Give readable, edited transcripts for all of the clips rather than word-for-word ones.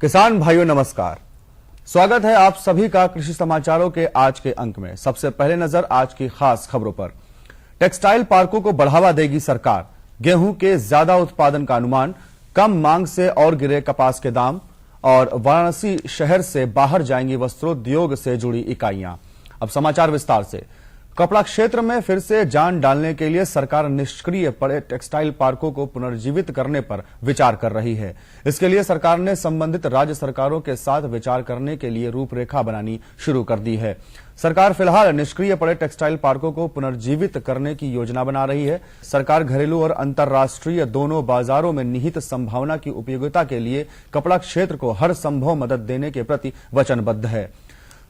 किसान भाइयों नमस्कार। स्वागत है आप सभी का कृषि समाचारों के आज के अंक में। सबसे पहले नजर आज की खास खबरों पर। टेक्सटाइल पार्कों को बढ़ावा देगी सरकार, गेहूं के ज्यादा उत्पादन का अनुमान, कम मांग से और गिरे कपास के दाम, और वाराणसी शहर से बाहर जाएंगी वस्त्रोद्योग से जुड़ी इकाइयां। अब समाचार विस्तार से। कपड़ा क्षेत्र में फिर से जान डालने के लिए सरकार निष्क्रिय पड़े टेक्सटाइल पार्कों को पुनर्जीवित करने पर विचार कर रही है। इसके लिए सरकार ने संबंधित राज्य सरकारों के साथ विचार करने के लिए रूपरेखा बनानी शुरू कर दी है। सरकार फिलहाल निष्क्रिय पड़े टेक्सटाइल पार्कों को पुनर्जीवित करने की योजना बना रही है। सरकार घरेलू और अंतर्राष्ट्रीय दोनों बाजारों में निहित संभावना की उपयोगिता के लिए कपड़ा क्षेत्र को हर संभव मदद देने के प्रति वचनबद्ध है।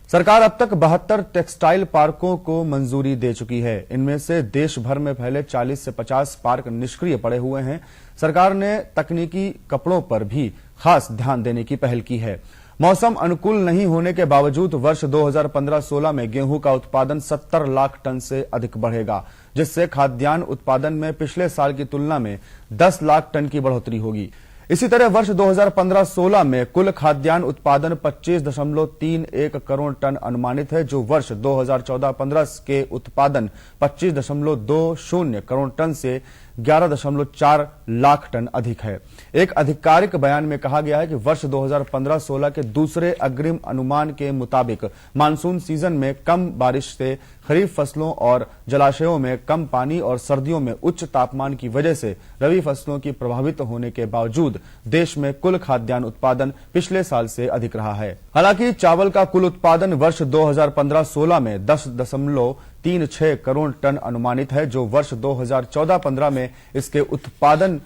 सरकार अब तक 72 टेक्सटाइल पार्कों को मंजूरी दे चुकी है। इनमें से देश भर में पहले 40 से 50 पार्क निष्क्रिय पड़े हुए हैं। सरकार ने तकनीकी कपड़ों पर भी खास ध्यान देने की पहल की है। मौसम अनुकूल नहीं होने के बावजूद वर्ष 2015-16 में गेहूं का उत्पादन 70 लाख टन से अधिक बढ़ेगा, जिससे खाद्यान्न उत्पादन में पिछले साल की तुलना में 10 लाख टन की बढ़ोतरी होगी। इसी तरह वर्ष 2015-16 में कुल खाद्यान्न उत्पादन 25.31 करोड़ टन अनुमानित है, जो वर्ष 2014-15 के उत्पादन 25.20 करोड़ टन से 11.4 लाख टन अधिक है। एक आधिकारिक बयान में कहा गया है कि वर्ष 2015-16 के दूसरे अग्रिम अनुमान के मुताबिक मानसून सीजन में कम बारिश से खरीफ फसलों और जलाशयों में कम पानी और सर्दियों में उच्च तापमान की वजह से रबी फसलों की प्रभावित होने के बावजूद देश में कुल खाद्यान्न उत्पादन पिछले साल से अधिक रहा है। हालांकि चावल का कुल उत्पादन वर्ष 2015-16 में 10.36 करोड़ टन अनुमानित है, जो वर्ष 2014-15 में इसके उत्पादन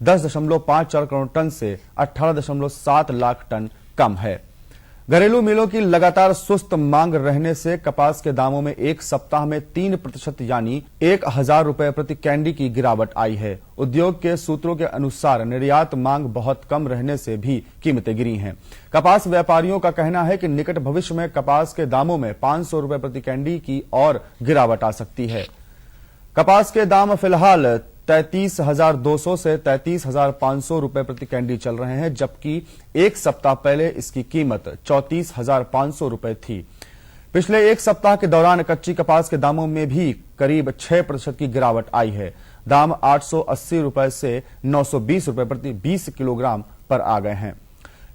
10.54 करोड़ टन से 18.7 लाख टन कम है। घरेलू मिलों की लगातार सुस्त मांग रहने से कपास के दामों में एक सप्ताह में 3% यानी 1,000 रुपए प्रति कैंडी की गिरावट आई है। उद्योग के सूत्रों के अनुसार निर्यात मांग बहुत कम रहने से भी कीमतें गिरी हैं। कपास व्यापारियों का कहना है कि निकट भविष्य में कपास के दामों में 500 रुपए प्रति कैंडी की और गिरावट आ सकती है। कपास के दाम फिलहाल 33,200 से 33,500 रुपए प्रति कैंडी चल रहे हैं, जबकि एक सप्ताह पहले इसकी कीमत 34,500 रुपए थी। पिछले एक सप्ताह के दौरान कच्ची कपास के दामों में भी करीब 6% की गिरावट आई है। दाम 880 रुपए से 920 रुपए प्रति 20 किलोग्राम पर आ गए हैं।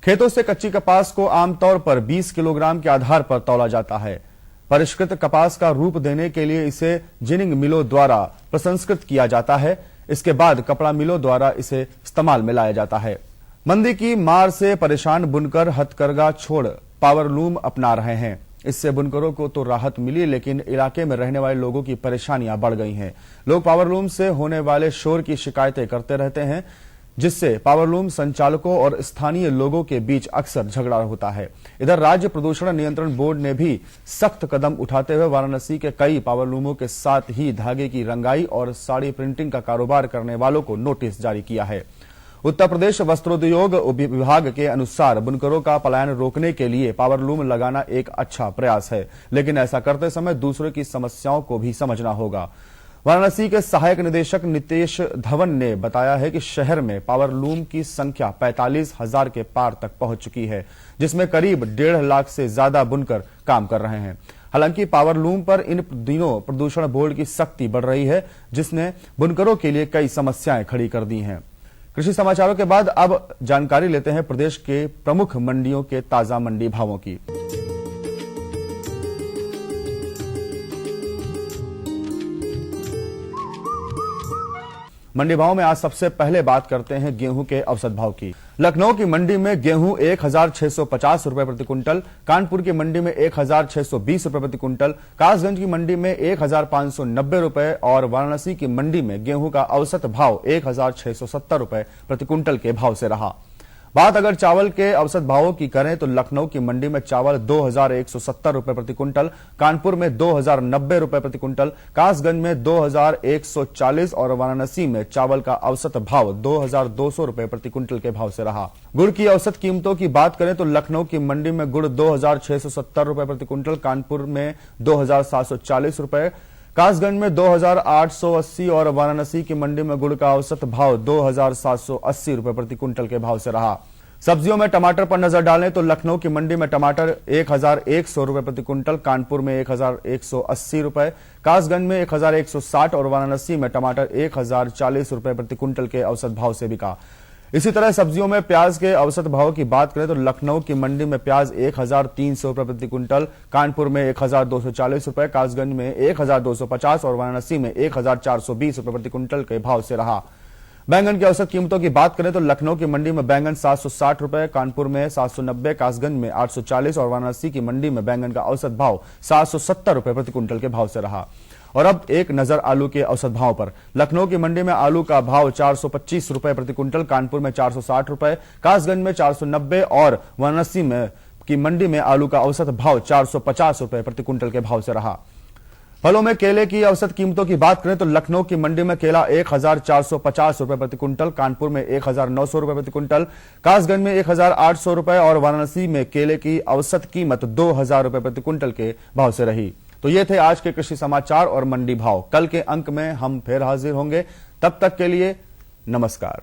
खेतों से कच्ची कपास को आमतौर पर 20 किलोग्राम के आधार पर तौला जाता है। परिष्कृत कपास का रूप देने के लिए इसे जिनिंग मिलों द्वारा प्रसंस्कृत किया जाता है। इसके बाद कपड़ा मिलों द्वारा इसे इस्तेमाल में लाया जाता है। मंदी की मार से परेशान बुनकर हथकरघा छोड़ पावरलूम अपना रहे हैं। इससे बुनकरों को तो राहत मिली, लेकिन इलाके में रहने वाले लोगों की परेशानियां बढ़ गई हैं। लोग पावरलूम से होने वाले शोर की शिकायतें करते रहते हैं, जिससे पावरलूम संचालकों और स्थानीय लोगों के बीच अक्सर झगड़ा होता है। इधर राज्य प्रदूषण नियंत्रण बोर्ड ने भी सख्त कदम उठाते हुए वाराणसी के कई पावरलूमों के साथ ही धागे की रंगाई और साड़ी प्रिंटिंग का कारोबार करने वालों को नोटिस जारी किया है। उत्तर प्रदेश वस्त्रोद्योग विभाग के अनुसार बुनकरों का पलायन रोकने के लिए पावरलूम लगाना एक अच्छा प्रयास है, लेकिन ऐसा करते समय दूसरों की समस्याओं को भी समझना होगा। वाराणसी के सहायक निदेशक नितेश धवन ने बताया है कि शहर में पावरलूम की संख्या 45,000 के पार तक पहुंच चुकी है, जिसमें करीब 1.5 लाख से ज्यादा बुनकर काम कर रहे हैं। हालांकि पावरलूम पर इन दिनों प्रदूषण बोर्ड की सख्ती बढ़ रही है, जिसने बुनकरों के लिए कई समस्याएं खड़ी कर दी हैं। कृषि समाचारों के बाद अब जानकारी लेते हैं प्रदेश के प्रमुख मंडियों के ताजा मंडी भावों की। मंडी भाव में आज सबसे पहले बात करते हैं गेहूं के औसत भाव की। लखनऊ की मंडी में गेहूं 1,650 रुपए प्रति क्विंटल, कानपुर की मंडी में 1,620 रुपए प्रति क्विंटल, कासगंज की मंडी में 1,590 रुपए और वाराणसी की मंडी में गेहूं का औसत भाव 1,670 रुपए प्रति क्विंटल के भाव से रहा। बात अगर चावल के औसत भावों की करें तो लखनऊ की मंडी में चावल 2,170 रुपए प्रति क्विंटल, कानपुर में 2,090 रुपए प्रति क्विंटल, कासगंज में 2,140 और वाराणसी में चावल का औसत भाव 2,200 रुपए प्रति क्विंटल के भाव से रहा। गुड़ की औसत कीमतों की बात करें तो लखनऊ की मंडी में गुड़ 2,670 रुपए प्रति क्विंटल, कानपुर में 2,740 रुपए, कासगंज में 2,880 और वाराणसी की मंडी में गुड़ का औसत भाव 2,780 रुपए प्रति क्विंटल के भाव से रहा। सब्जियों में टमाटर पर नजर डालें तो लखनऊ की मंडी में टमाटर 1100 रुपए प्रति क्विंटल, कानपुर में 1180 रुपए, कासगंज में 1160 और वाराणसी में टमाटर 1040 रुपए प्रति क्विंटल के औसत भाव से बिका। इसी तरह सब्जियों में प्याज के औसत भाव की बात करें तो लखनऊ की मंडी में प्याज 1300 रुपए प्रति क्विंटल, कानपुर में 1240 रुपए, कासगंज में 1250 और वाराणसी में 1420 रुपए प्रति क्विंटल के भाव से रहा। बैंगन की औसत कीमतों की बात करें तो लखनऊ की मंडी में बैंगन 760 रुपए, कानपुर में 790, कासगंज में 840 और वाराणसी की मंडी में बैंगन का औसत भाव 770 रुपए प्रति क्विंटल के भाव से रहा। और अब एक नजर आलू के औसत भाव पर। लखनऊ की मंडी में आलू का भाव 425 रुपए प्रति क्विंटल, कानपुर में 460 रुपए, कासगंज में 490 और वाराणसी में की मंडी में आलू का औसत भाव 450 रुपए प्रति क्विंटल के भाव से रहा। फलों में केले की औसत कीमतों की बात करें तो लखनऊ की मंडी में केला 1450 रुपए प्रति क्विंटल, कानपुर में 1900 रुपए प्रति क्विंटल, कासगंज में 1800 रुपए और वाराणसी में केले की औसत कीमत 2000 रुपए प्रति क्विंटल के भाव से रही। तो ये थे आज के कृषि समाचार और मंडी भाव। कल के अंक में हम फिर हाजिर होंगे, तब तक के लिए नमस्कार।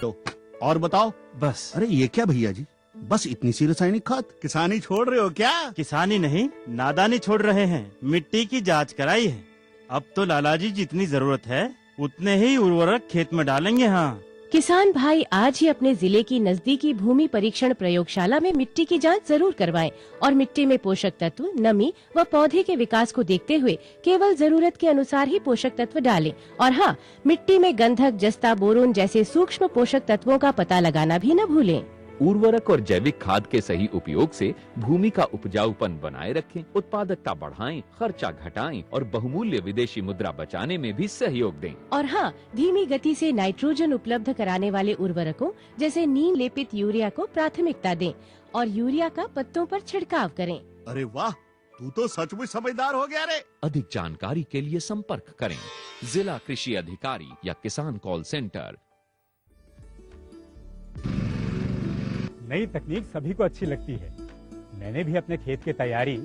तो और बताओ। बस। अरे ये क्या भैया जी, बस इतनी सी रासायनिक खाद? किसानी छोड़ रहे हो क्या? किसानी नहीं, नादानी छोड़ रहे हैं। मिट्टी की जांच कराई है। अब तो लालाजी जितनी जरूरत है उतने ही उर्वरक खेत में डालेंगे। हाँ, किसान भाई आज ही अपने जिले की नजदीकी भूमि परीक्षण प्रयोगशाला में मिट्टी की जांच जरूर करवाएं और मिट्टी में पोषक तत्व, नमी व पौधे के विकास को देखते हुए केवल जरूरत के अनुसार ही पोषक तत्व डालें। और हाँ, मिट्टी में गंधक, जस्ता, बोरोन जैसे सूक्ष्म पोषक तत्वों का पता लगाना भी न भूलें। उर्वरक और जैविक खाद के सही उपयोग से भूमि का उपजाऊपन बनाए रखें, उत्पादकता बढ़ाएं, खर्चा घटाएं और बहुमूल्य विदेशी मुद्रा बचाने में भी सहयोग दें। और हाँ, धीमी गति से नाइट्रोजन उपलब्ध कराने वाले उर्वरकों जैसे नीम लेपित यूरिया को प्राथमिकता दें और यूरिया का पत्तों पर छिड़काव करें। अरे वाह, तू तो सचमुच समझदार हो गया रे। अधिक जानकारी के लिए संपर्क करें जिला कृषि अधिकारी या किसान कॉल सेंटर। नई तकनीक सभी को अच्छी लगती है। मैंने भी अपने खेत की तैयारी,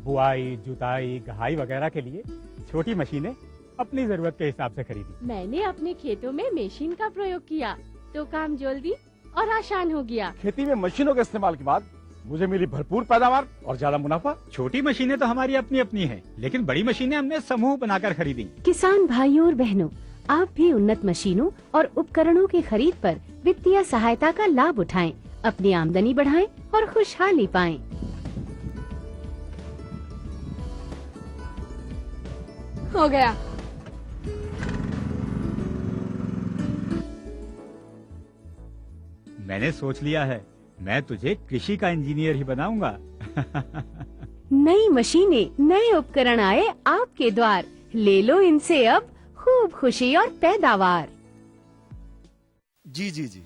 बुआई, जुताई, गहाई वगैरह के लिए छोटी मशीनें अपनी जरूरत के हिसाब से खरीदी। मैंने अपने खेतों में मशीन का प्रयोग किया तो काम जल्दी और आसान हो गया। खेती में मशीनों के इस्तेमाल के बाद मुझे मिली भरपूर पैदावार और ज्यादा मुनाफा। छोटी मशीनें तो हमारी अपनी अपनी हैं, लेकिन बड़ी मशीनें हमने समूह बनाकर खरीदी। किसान भाइयों और बहनों, आप भी उन्नत मशीनों और उपकरणों की खरीद पर वित्तीय सहायता का लाभ उठाएं, अपनी आमदनी बढ़ाएं और खुशहाली पाएं। हो गया। मैंने सोच लिया है, मैं तुझे कृषि का इंजीनियर ही बनाऊंगा। नई मशीनें, नए उपकरण आए आपके द्वार, ले लो इनसे अब खूब खुशी और पैदावार। जी जी जी।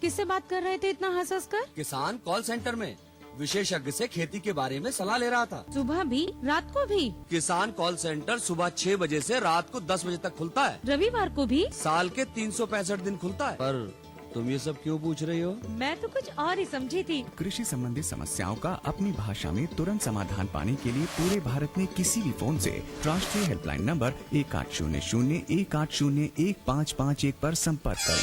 किससे बात कर रहे थे इतना हंस हंस कर? किसान कॉल सेंटर में विशेषज्ञ से खेती के बारे में सलाह ले रहा था। सुबह भी, रात को भी? किसान कॉल सेंटर सुबह 6 बजे से रात को 10 बजे तक खुलता है। रविवार को भी? साल के 365 दिन खुलता है। पर तुम ये सब क्यों पूछ रही हो? मैं तो कुछ और ही समझी थी। कृषि संबंधी समस्याओं का अपनी भाषा में तुरंत समाधान पाने के लिए पूरे भारत में किसी भी फोन से राष्ट्रीय हेल्पलाइन नंबर 1800-1801-551 पर संपर्क करें।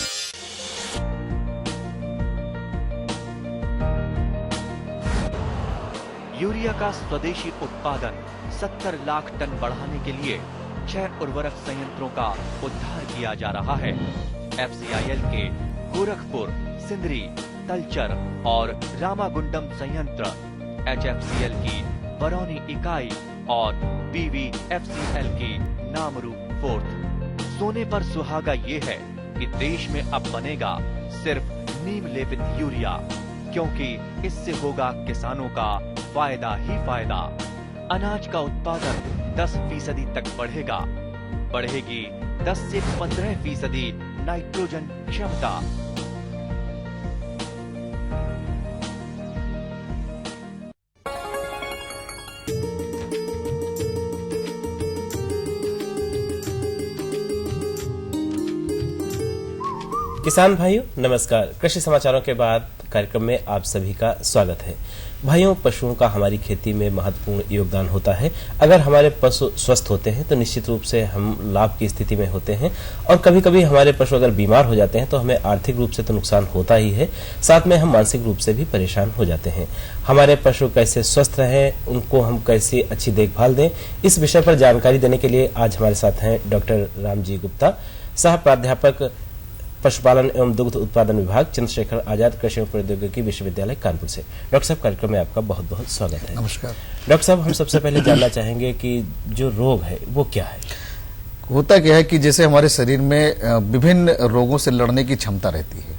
यूरिया का स्वदेशी उत्पादन 70 लाख टन बढ़ाने के लिए 6 उर्वरक संयंत्रों का उद्धार किया जा रहा है। FCIL के गोरखपुर, सिंदरी, तलचर और रामागुंडम संयंत्र, HFCL की बरौनी इकाई और BVFCL की नामरू फोर्थ। सोने पर सुहागा ये है कि देश में अब बनेगा सिर्फ नीम लेपित यूरिया, क्योंकि इससे होगा किसानों का फायदा ही फायदा। अनाज का उत्पादन 10% तक बढ़ेगा। बढ़ेगी 10 से 15% नाइट्रोजन क्षमता। किसान भाइयों नमस्कार। कृषि समाचारों के बाद कार्यक्रम में आप सभी का स्वागत है। भाइयों, पशुओं का हमारी खेती में महत्वपूर्ण योगदान होता है। अगर हमारे पशु स्वस्थ होते हैं तो निश्चित रूप से हम लाभ की स्थिति में होते हैं, और कभी कभी हमारे पशु अगर बीमार हो जाते हैं तो हमें आर्थिक रूप से तो नुकसान होता ही है, साथ में हम मानसिक रूप से भी परेशान हो जाते हैं। हमारे पशु कैसे स्वस्थ रहें, उनको हम कैसे अच्छी देखभाल दें, इस विषय पर जानकारी देने के लिए आज हमारे साथ हैं डॉक्टर रामजी गुप्ता, सह प्राध्यापक पशुपालन एवं दुग्ध उत्पादन विभाग, चंद्रशेखर आजाद कृषि प्रौद्योगिकी विश्वविद्यालय कानपुर से। डॉक्टर साहब, कार्यक्रम में आपका बहुत बहुत स्वागत है। नमस्कार। डॉक्टर साहब, हम सबसे पहले जानना चाहेंगे कि जो रोग है वो क्या है? होता क्या है कि जैसे हमारे शरीर में विभिन्न रोगों से लड़ने की क्षमता रहती है,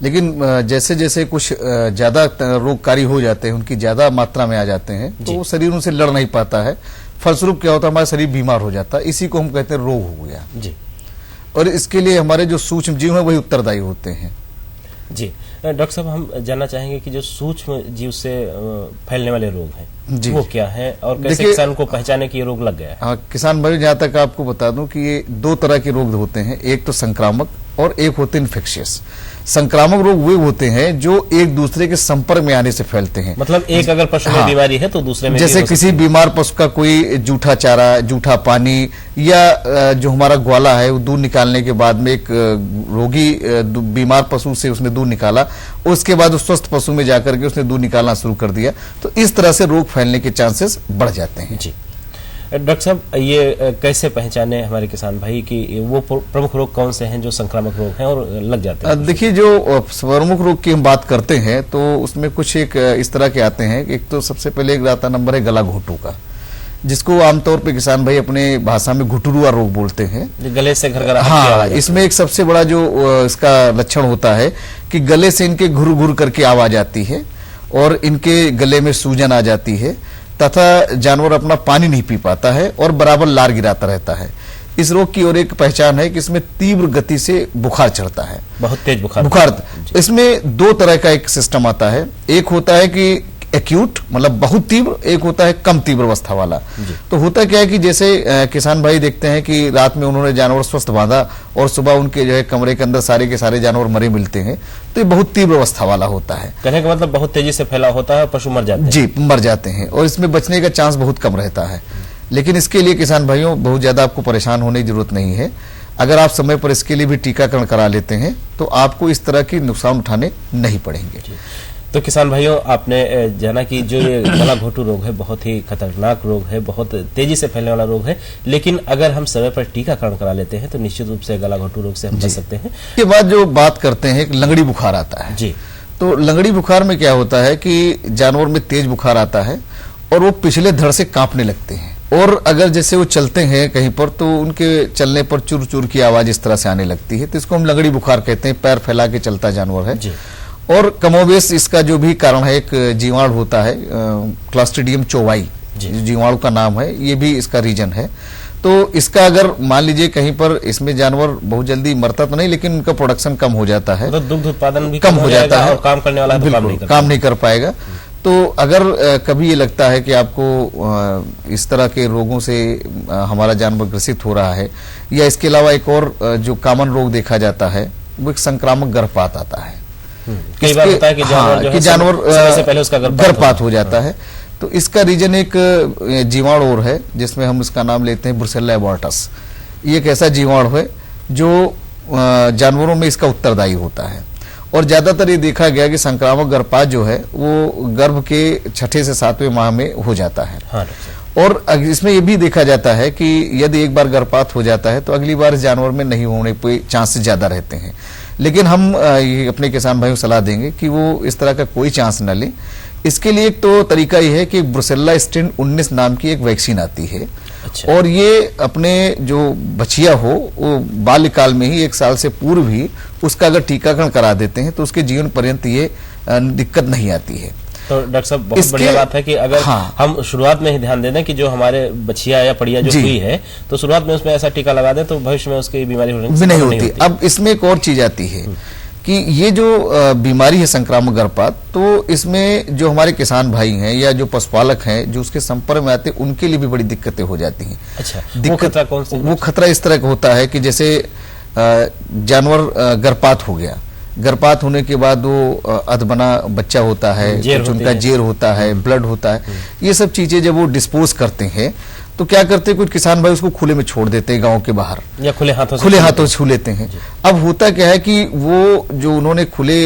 लेकिन जैसे जैसे कुछ ज्यादा रोगकारी हो जाते हैं, उनकी ज्यादा मात्रा में आ जाते हैं, तो वो शरीर उनसे लड़ नहीं पाता है। फलस्वरूप क्या होता है, हमारा शरीर बीमार हो जाता है। इसी को हम कहते हैं रोग हो गया जी। और इसके लिए हमारे जो सूक्ष्म जीव हैं वही उत्तरदायी होते हैं जी। डॉक्टर साहब, हम जानना चाहेंगे कि जो सूक्ष्म जीव से फैलने वाले रोग हैं वो क्या है, और कैसे किसान को पहचाने कि ये रोग लग गया है? हाँ, किसान भाई, जहाँ तक आपको बता दूं कि ये दो तरह के रोग होते हैं, एक तो संक्रामक और एक होते हैं इन्फेक्शियस। संक्रामक रोग वे होते हैं जो एक दूसरे के संपर्क में आने से फैलते हैं। मतलब एक अगर पशु में बीमारी है तो दूसरे में, जैसे किसी बीमार पशु का कोई जूठा चारा, जूठा पानी, या जो हमारा ग्वाला है वो दूध निकालने के बाद में एक रोगी बीमार पशु से उसने दूध निकाला, उसके बाद उस स्वस्थ पशु में जाकर के उसने दूध निकालना शुरू कर दिया, तो इस तरह से रोग फैलने के चांसेस बढ़ जाते हैं। जी। डॉक्टर साहब, ये कैसे पहचाने हमारे किसान भाई कि वो प्रमुख रोग कौन से हैं जो संक्रामक रोग हैं और लग जाते हैं? देखिए, जो प्रमुख रोग की हम बात करते हैं तो उसमें कुछ एक इस तरह के आते हैं। एक तो सबसे पहले एक आता नंबर है गला घोटू का, जिसको आमतौर पे किसान भाई अपने भाषा में घुटुरुआ रोग बोलते हैं। गले से घरघराहट। हाँ, इसमें एक सबसे बड़ा जो इसका लक्षण होता है कि गले से इनके घुर घुर करके आवाज आती है और इनके गले में सूजन आ जाती है, तथा जानवर अपना पानी नहीं पी पाता है और बराबर लार गिराता रहता है। इस रोग की और एक पहचान है कि इसमें तीव्र गति से बुखार चढ़ता है, बहुत तेज बुखार। इसमें दो तरह का एक सिस्टम आता है, एक होता है कि एक्यूट मतलब बहुत तीव्र, एक होता है कम तीव्र अवस्था वाला। तो होता क्या है कि जैसे किसान भाई देखते हैं कि रात में उन्होंने जानवर स्वस्थ बांधा और सुबह उनके जो है कमरे के अंदर सारे के सारे जानवर मरे मिलते हैं, तो ये बहुत तीव्र अवस्था वाला होता है। कहने का मतलब बहुत तेजी से फैला होता है, पशु मर जाते हैं। जी, मर जाते हैं, और इसमें बचने का चांस बहुत कम रहता है। लेकिन इसके लिए किसान भाइयों बहुत ज्यादा आपको परेशान होने की जरूरत नहीं है। अगर आप समय पर इसके लिए भी टीकाकरण करा लेते हैं तो आपको इस तरह की नुकसान उठाने नहीं पड़ेंगे। तो किसान भाइयों, आपने जाना कि जो ये गला घोटू रोग है बहुत ही खतरनाक रोग है, बहुत तेजी से फैलने वाला रोग है, लेकिन अगर हम समय पर टीकाकरण करा लेते हैं तो निश्चित रूप से गला घोटू रोग से हम बच सकते हैं। इसके बाद जो बात करते हैं, लंगड़ी बुखार आता है जी। तो लंगड़ी बुखार में क्या होता है कि जानवर में तेज बुखार आता है और वो पिछले धड़ से कांपने लगते हैं, और अगर जैसे वो चलते हैं कहीं पर तो उनके चलने पर चुर चुर की आवाज इस तरह से आने लगती है, तो इसको हम लंगड़ी बुखार कहते हैं। पैर फैला के चलता जानवर है जी। और कमोबेश इसका जो भी कारण है, एक जीवाणु होता है क्लॉस्ट्रिडियम चौवाई, जीवाणु का नाम है, ये भी इसका रीजन है। तो इसका अगर मान लीजिए कहीं पर इसमें जानवर बहुत जल्दी मरता तो नहीं, लेकिन उनका प्रोडक्शन कम हो जाता है, तो दुग्ध उत्पादन भी कम हो जाता है और काम करने वाला काम नहीं कर पाएगा। तो अगर कभी ये लगता है कि आपको इस तरह के रोगों से हमारा जानवर ग्रसित हो रहा है, या इसके अलावा एक और जो कॉमन रोग देखा जाता है वो एक संक्रामक गर्भपात आता है। कई बार होता है कि जानवर समय से पहले उसका गर्भपात हो जाता है। तो इसका रीजन एक जीवाणु और है जिसमें हम इसका नाम लेते हैं ब्रुसेल्ला एबॉर्टस। ये एक ऐसा जीवाणु है जो जानवरों में इसका उत्तरदायी होता है, और ज्यादातर ये देखा गया कि संक्रामक गर्भपात जो है वो गर्भ के 6 से 7वें माह में हो जाता है। हाँ, और इसमें ये भी देखा जाता है कि यदि एक बार गर्भपात हो जाता है तो अगली बार इस जानवर में नहीं होने के चांसेस ज्यादा रहते हैं। लेकिन हम ये अपने किसान भाइयों को सलाह देंगे कि वो इस तरह का कोई चांस न लें। इसके लिए एक तो तरीका ये है कि ब्रुसेल्ला स्ट्रेन 19 नाम की एक वैक्सीन आती है। अच्छा। और ये अपने जो बछिया हो वो बाल्यकाल में ही 1 साल से पूर्व ही उसका अगर टीकाकरण करा देते हैं तो उसके जीवन पर्यंत ये दिक्कत नहीं आती है। तो डॉक्टर साहब, बहुत बढ़िया बात है कि अगर हम शुरुआत में ही ध्यान दे दें कि जो हमारे बछिया या पड़िया जो हुई है तो शुरुआत में उसमें ऐसा टीका लगा दें तो भविष्य में उसकी बीमारी नहीं होती। अब इसमें एक और चीज आती है कि ये जो बीमारी है संक्रामक गर्भपात, तो इसमें जो हमारे किसान भाई हैं या जो पशुपालक हैं जो उसके संपर्क में आते हैं उनके लिए भी बड़ी दिक्कतें हो जाती हैं। अच्छा, वो खतरा कौन सा? वो खतरा इस तरह का होता है कि जैसे जानवर गर्भपात हो गया, गर्भपात होने के बाद वो अधबना बच्चा होता है, कुछ उनका जेर होता है, ब्लड होता है, ये सब चीजें जब वो डिस्पोज करते हैं तो क्या करते हैं कुछ किसान भाई उसको खुले में छोड़ देते हैं, गांव के बाहर या खुले हाथों से छू लेते हैं। अब होता क्या है कि वो जो उन्होंने खुले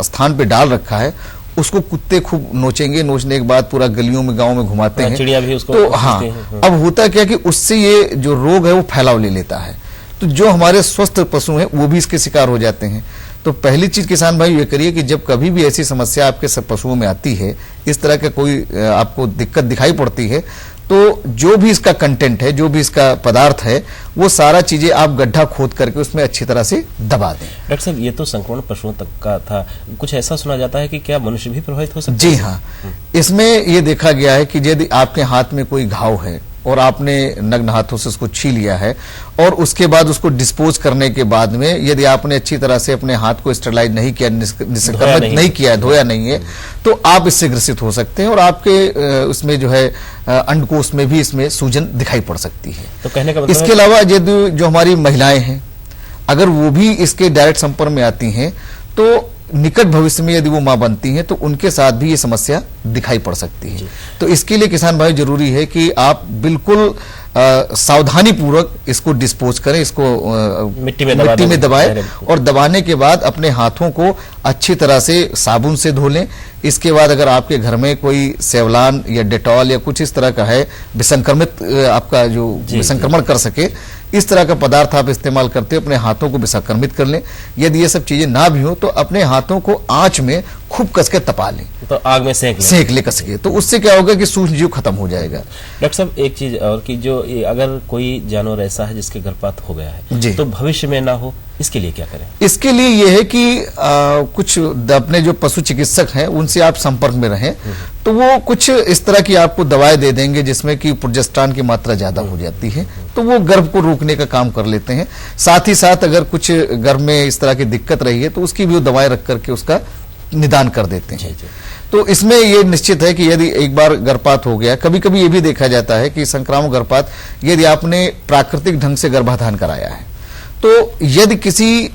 स्थान पे डाल रखा है उसको कुत्ते खूब नोचेंगे, नोचने के बाद पूरा गलियों में गांव में घुमाते हैं, चिड़िया भी उसको तो हाँ, अब होता क्या कि उससे ये जो रोग है वो फैलाव ले लेता है, तो जो हमारे स्वस्थ पशु हैं वो भी इसके शिकार हो जाते हैं। तो पहली चीज किसान भाई ये करिए कि जब कभी भी ऐसी समस्या आपके पशुओं में आती है, इस तरह का कोई आपको दिक्कत दिखाई पड़ती है, तो जो भी इसका कंटेंट है, जो भी इसका पदार्थ है, वो सारा चीजें आप गड्ढा खोद करके उसमें अच्छी तरह से दबा दें। डॉक्टर साहब ये तो संक्रमण पशुओं तक का था, कुछ ऐसा सुना जाता है कि क्या मनुष्य भी प्रभावित हो सकता है? जी हाँ, इसमें ये देखा गया है कि यदि आपके हाथ में कोई घाव है और आपने नग्न हाथों से उसको छील लिया है और उसके बाद उसको डिस्पोज करने के बाद में यदि आपने अच्छी तरह से अपने हाथ को स्टरलाइज नहीं किया, निष्क्रमित नहीं किया, धोया नहीं है, तो आप इससे ग्रसित हो सकते हैं और आपके उसमें जो है अंडकोश में भी इसमें सूजन दिखाई पड़ सकती है। तो कहने का मतलब इसके अलावा यदि जो हमारी महिलाएं हैं अगर वो भी इसके डायरेक्ट संपर्क में आती हैं तो निकट भविष्य में यदि वो मां बनती हैं तो उनके साथ भी ये समस्या दिखाई पड़ सकती है। तो इसके लिए किसान भाई जरूरी है कि आप बिल्कुल सावधानी पूर्वक इसको डिस्पोज करें, इसको मिट्टी में दबाएं और दबाने के बाद अपने हाथों को अच्छी तरह से साबुन से धो लें। इसके बाद अगर आपके घर में कोई सेवलान या डेटॉल या कुछ इस तरह का है विसंक्रमित आपका जो विसंक्रमण कर सके, इस तरह का पदार्थ आप इस्तेमाल करते अपने हाथों को विसंक्रमित कर लें। यदि ये सब चीजें ना भी हो तो अपने हाथों को आंच में खूब कस के तपा लें, तो आग में सेक ले कस के, तो उससे क्या होगा कि सूक्ष्म जीव खत्म हो जाएगा। डॉक्टर साहब एक चीज और कि जो अगर कोई जानवर ऐसा है जिसके गर्भपात हो गया है तो भविष्य में ना हो, इसके लिए क्या करें? इसके लिए ये है कि कुछ अपने जो पशु चिकित्सक हैं उनसे आप संपर्क में रहें, तो वो कुछ इस तरह की आपको दवाएं दे देंगे जिसमें कि प्रोजेस्टेरॉन की मात्रा ज्यादा हो जाती है, तो वो गर्भ को रोकने का काम कर लेते हैं। साथ ही साथ अगर कुछ गर्भ में इस तरह की दिक्कत रही है तो उसकी भी दवाएं रख करके उसका निदान कर देते हैं। तो इसमें ये निश्चित है कि यदि एक बार गर्भपात हो गया, कभी कभी ये भी देखा जाता है कि संक्रामक गर्भपात यदि आपने प्राकृतिक ढंग से गर्भाधान कराया है, तो यदि किसी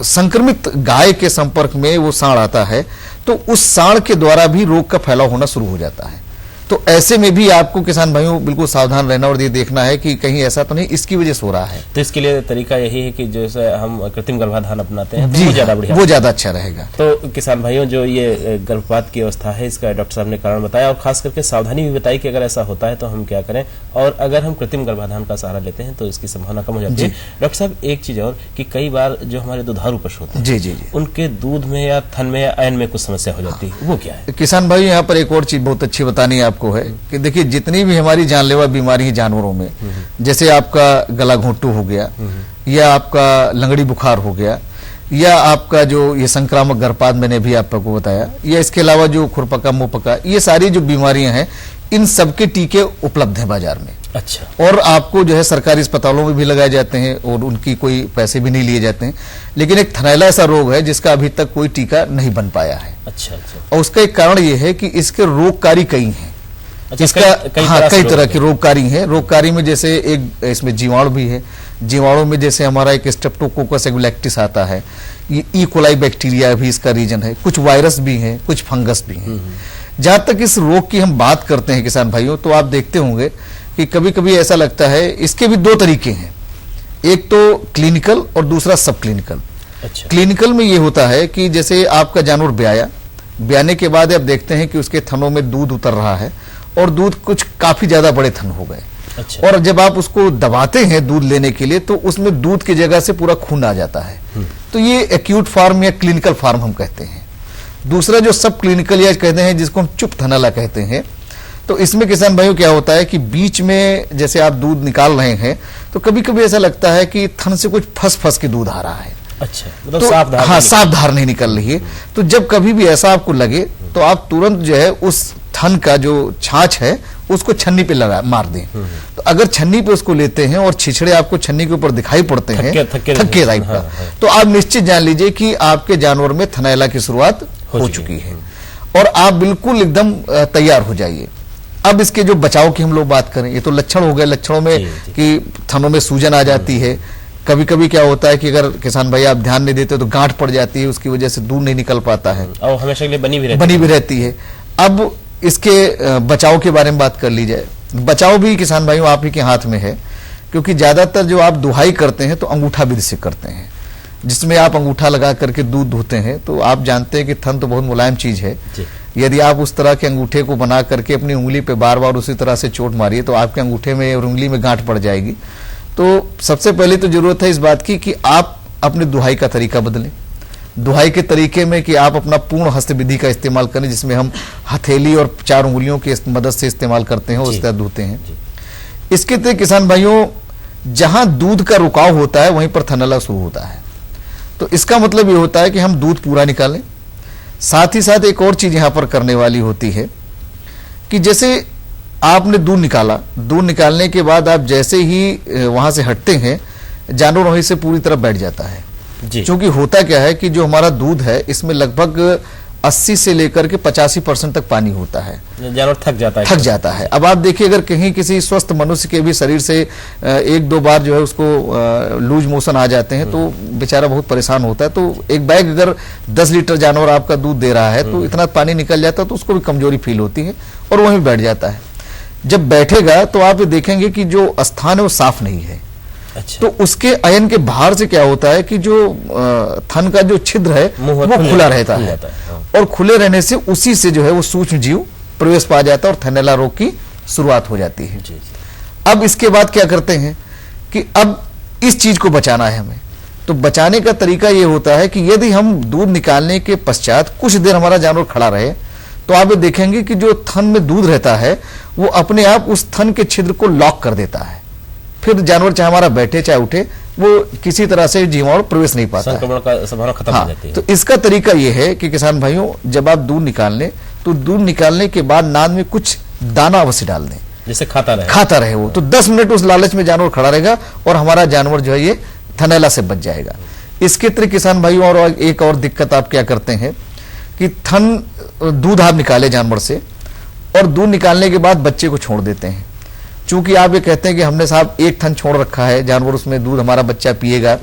संक्रमित गाय के संपर्क में वो सांड आता है तो उस सांड के द्वारा भी रोग का फैलाव होना शुरू हो जाता है। तो ऐसे में भी आपको किसान भाइयों बिल्कुल सावधान रहना और ये देखना है कि कहीं ऐसा तो नहीं इसकी वजह से हो रहा है। तो इसके लिए तरीका यही है कि जैसे हम कृत्रिम गर्भाधान अपनाते हैं तो वो ज्यादा बढ़िया, वो ज्यादा अच्छा रहेगा। तो किसान भाइयों जो ये गर्भपात की अवस्था है इसका डॉक्टर साहब ने कारण बताया और खास करके सावधानी भी बताई कि अगर ऐसा होता है तो हम क्या करें, और अगर हम कृत्रिम गर्भाधान का सहारा लेते हैं तो इसकी संभावना कम हो जाती है। डॉक्टर साहब एक चीज और कि कई बार जो हमारे दुधारू पशु होते हैं जी उनके दूध में या थन में या अयन में कुछ समस्या हो जाती है, वो क्या है? किसान भाई यहाँ पर एक और चीज बहुत अच्छी बतानी आपको है कि देखिए जितनी भी हमारी जानलेवा बीमारी है जानवरों में, जैसे आपका गला घोंटू हो गया या आपका लंगड़ी बुखार हो गया या आपका जो ये संक्रामक गर्भपात मैंने भी आपको बताया, या इसके अलावा जो खुरपका मुंहपका, ये सारी जो बीमारियां हैं इन सबके टीके उपलब्ध हैं बाजार में। अच्छा। और आपको जो है सरकारी अस्पतालों में भी लगाए जाते हैं और उनकी कोई पैसे भी नहीं लिए जाते हैं। लेकिन एक थनैला ऐसा रोग है जिसका अभी तक कोई टीका नहीं बन पाया है। अच्छा। और उसका एक कारण ये है कि इसके रोगकारी कई हैं। इसका कई तरह के रोगकारी हैं। रोगकारी में जैसे एक इसमें जीवाणु भी है। जीवाणु में जैसे हमारा एक स्ट्रेप्टोकोकस एगुलेक्टिस आता है, ये ई कोलाई बैक्टीरिया भी इसका रीजन है, कुछ वायरस भी हैं, कुछ फंगस भी हैं। जहां तक इस रोग की हम बात करते हैं किसान भाइयों, तो आप देखते होंगे कि कभी कभी ऐसा लगता है, इसके भी दो तरीके हैं, एक तो क्लिनिकल और दूसरा सब क्लिनिकल। अच्छा। क्लिनिकल में ये होता है कि जैसे आपका जानवर ब्याने के बाद आप देखते हैं कि उसके थनों में दूध उतर रहा है और दूध कुछ काफी ज्यादा बड़े थन हो गए। अच्छा। और जब आप उसको दबाते हैं दूध लेने के लिए तो उसमें दूध की जगह से पूरा खून आ जाता है। तो ये एक्यूट फॉर्म या क्लिनिकल फॉर्म हम कहते हैं। दूसरा जो सब क्लिनिकल या कहते हैं जिसको हम चुप थनैला कहते हैं, तो इसमें किसान भाइयों क्या होता है कि बीच में जैसे आप दूध निकाल रहे हैं तो कभी कभी ऐसा लगता है कि थन से कुछ फंस के दूध आ रहा है। अच्छा, मतलब तो साफ धार नहीं निकल रही है। तो जब कभी भी ऐसा आपको लगे तो आप तुरंत जो है उस थन का जो छाछ है उसको छन्नी पे मार दें। तो अगर छन्नी पे उसको लेते हैं और छिछड़े आपको छन्नी के ऊपर दिखाई पड़ते हैं थक्के टाइप का, तो आप निश्चित जान लीजिए कि आपके जानवर में थनैला की शुरुआत हो चुकी है और आप बिल्कुल एकदम तैयार हो जाइए। अब इसके जो बचाव की हम लोग बात करें, ये तो लक्षण हो गए। लक्षणों में कि थनों में सूजन आ जाती है कभी कभी क्या होता है कि अगर किसान भाई आप ध्यान नहीं देते तो गांठ पड़ जाती है, उसकी वजह से दूध नहीं निकल पाता है और हमेशा के लिए बनी भी रहती है। अब इसके बचाव के बारे में बात कर ली जाए। बचाव भी किसान भाइयों आप ही के हाथ में है, क्योंकि ज्यादातर जो आप दुहाई करते हैं तो अंगूठा विधि से करते हैं, जिसमें आप अंगूठा लगा करके दूध धोते हैं। तो आप जानते हैं कि थन तो बहुत मुलायम चीज है, यदि आप उस तरह के अंगूठे को बना करके अपनी उंगली पे बार बार उसी तरह से चोट मारिए तो आपके अंगूठे में और उंगली में गांठ पड़ जाएगी। तो सबसे पहले तो जरूरत है इस बात की कि आप अपनी दुहाई का तरीका बदलें। दुहाई के तरीके में कि आप अपना पूर्ण हस्त विधि का इस्तेमाल करें, जिसमें हम हथेली और 4 उंगलियों की मदद से इस्तेमाल करते हैं, उस तरह धोते हैं। इसके तहत किसान भाइयों जहां दूध का रुकाव होता है वहीं पर थनैला शुरू होता है। तो इसका मतलब ये होता है कि हम दूध पूरा निकालें। साथ ही साथ एक और चीज यहां पर करने वाली होती है कि जैसे आपने दूध निकाला, दूध निकालने के बाद आप जैसे ही वहां से हटते हैं जानवर वहीं से पूरी तरह बैठ जाता है। क्योंकि होता क्या है कि जो हमारा दूध है इसमें लगभग 80 से लेकर के 85% तक पानी होता है, जानवर थक जाता है। अब आप देखिए अगर कहीं किसी स्वस्थ मनुष्य के भी शरीर से 1-2 बार जो है उसको लूज मोशन आ जाते हैं तो बेचारा बहुत परेशान होता है। तो एक बैग अगर 10 लीटर जानवर आपका दूध दे रहा है तो इतना पानी निकल जाता है तो उसको भी कमजोरी फील होती है और वहीं बैठ जाता है। जब बैठेगा तो आप देखेंगे कि जो स्थान है वो साफ नहीं है। तो उसके अयन के बाहर से क्या होता है कि जो थन का जो छिद्र है वो खुला रहता है और खुले रहने से उसी से जो है वो सूक्ष्म जीव प्रवेश पा जाता है और थनैला रोग की शुरुआत हो जाती है। अब इसके बाद क्या करते हैं कि अब इस चीज को बचाना है हमें। तो बचाने का तरीका ये होता है कि यदि हम दूध निकालने के पश्चात कुछ देर हमारा जानवर खड़ा रहे तो आप देखेंगे कि जो थन में दूध रहता है वो अपने आप उस थन के छिद्र को लॉक कर देता है। फिर जानवर चाहे हमारा बैठे चाहे उठे वो किसी तरह से जीवाणु प्रवेश नहीं पाता, संक्रमण का संभावना खत्म हो जाती है। तो इसका तरीका यह है कि किसान भाइयों जब आप दूध निकाल लें तो दूध निकालने के बाद नाद में कुछ दाना अवश्य डाल दें, जैसे खाता रहे वो। तो 10 मिनट उस लालच में जानवर खड़ा रहेगा और हमारा जानवर जो है ये थनैला से बच जाएगा। इसके तरह किसान भाइयों और एक और दिक्कत आप क्या करते हैं कि दूध आप निकाले जानवर से और दूध निकालने के बाद बच्चे को छोड़ देते हैं। चूंकि आप ये कहते हैं कि हमने साहब एक थन छोड़ रखा है जानवर, उसमें दूध हमारा बच्चा पिएगा,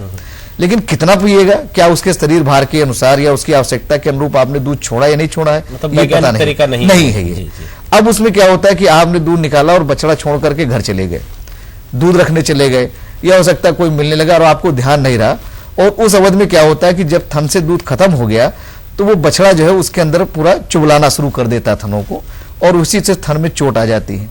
लेकिन कितना पिएगा, क्या उसके शरीर भार के अनुसार या उसकी आवश्यकता के अनुरूप आपने दूध छोड़ा या नहीं छोड़ा है, मतलब ये पता नहीं है ये। अब उसमें क्या होता है कि आपने दूध निकाला और बछड़ा छोड़ करके घर चले गए, दूध रखने चले गए, या हो सकता है कोई मिलने लगा और आपको ध्यान नहीं रहा। और उस अवधि में क्या होता है कि जब थन से दूध खत्म हो गया तो वो बछड़ा जो है उसके अंदर पूरा चुबलाना शुरू कर देता है थनों को और उसी से थन में चोट आ जाती है।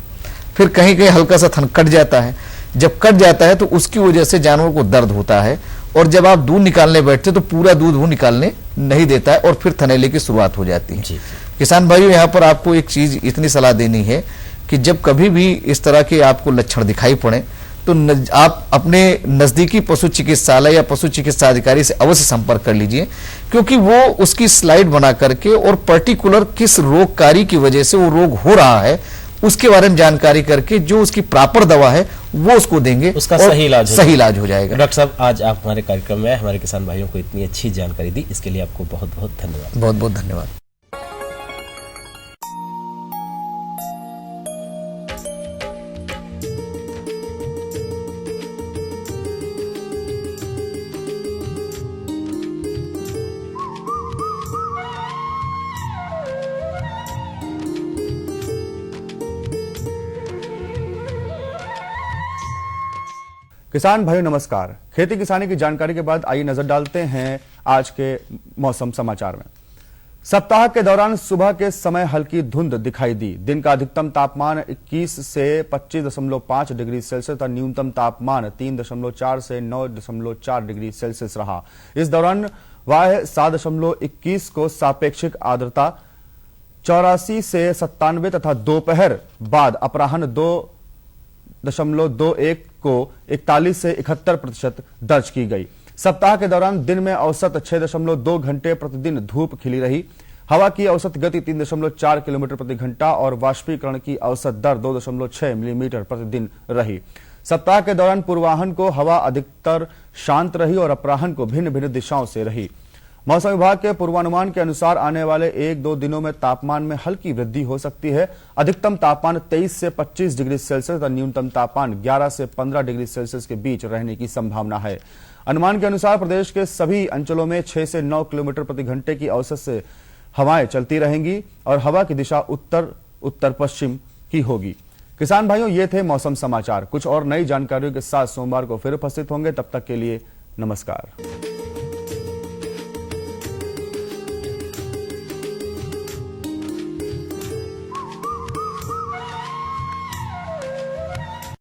फिर कहीं कहीं हल्का सा थन कट जाता है। जब कट जाता है तो उसकी वजह से जानवर को दर्द होता है और जब आप दूध निकालने बैठते तो पूरा दूध वो निकालने नहीं देता है और फिर थनैले की शुरुआत हो जाती है। किसान भाइयों यहाँ पर आपको एक चीज इतनी सलाह देनी है कि जब कभी भी इस तरह के आपको लक्षण दिखाई पड़े तो आप अपने नजदीकी पशु चिकित्सालय या पशु चिकित्सा अधिकारी से अवश्य संपर्क कर लीजिए, क्योंकि वो उसकी स्लाइड बना करके और पर्टिकुलर किस रोगकारी की वजह से वो रोग हो रहा है उसके बारे में जानकारी करके जो उसकी प्रॉपर दवा है वो उसको देंगे, उसका सही इलाज हो जाएगा। डॉक्टर साहब, आज आप हमारे कार्यक्रम में हमारे किसान भाइयों को इतनी अच्छी जानकारी दी, इसके लिए आपको बहुत बहुत धन्यवाद। बहुत बहुत धन्यवाद। किसान भाइयों नमस्कार। खेती किसानी की जानकारी के बाद आइए नजर डालते हैं आज के मौसम समाचार में। सप्ताह के दौरान सुबह के समय हल्की धुंध दिखाई दी। दिन का अधिकतम तापमान 21 से 25.5 डिग्री सेल्सियस तथा न्यूनतम तापमान 3.4 से 9.4 डिग्री सेल्सियस रहा। इस दौरान वायु 7.21 को सापेक्षिक आर्द्रता 84 से 97 तथा दोपहर बाद अपराह्न 2.21 को 41 से 71% दर्ज की गई। सप्ताह के दौरान दिन में औसत 6.2 घंटे प्रतिदिन धूप खिली रही। हवा की औसत गति 3.4 किलोमीटर प्रति घंटा और वाष्पीकरण की औसत दर 2.6 मिलीमीटर प्रतिदिन रही। सप्ताह के दौरान पूर्वाह्न को हवा अधिकतर शांत रही और अपराह्न को भिन्न भिन्न दिशाओं से रही। मौसम विभाग के पूर्वानुमान के अनुसार आने वाले 1-2 दिनों में तापमान में हल्की वृद्धि हो सकती है। अधिकतम तापमान 23 से 25 डिग्री सेल्सियस और न्यूनतम तापमान 11 से 15 डिग्री सेल्सियस के बीच रहने की संभावना है। अनुमान के अनुसार प्रदेश के सभी अंचलों में 6 से 9 किलोमीटर प्रति घंटे की औसत से हवाएं चलती रहेंगी और हवा की दिशा उत्तर पश्चिम की होगी। किसान भाइयों, ये थे मौसम समाचार। कुछ और नई जानकारियों के साथ सोमवार को फिर उपस्थित होंगे। तब तक के लिए नमस्कार।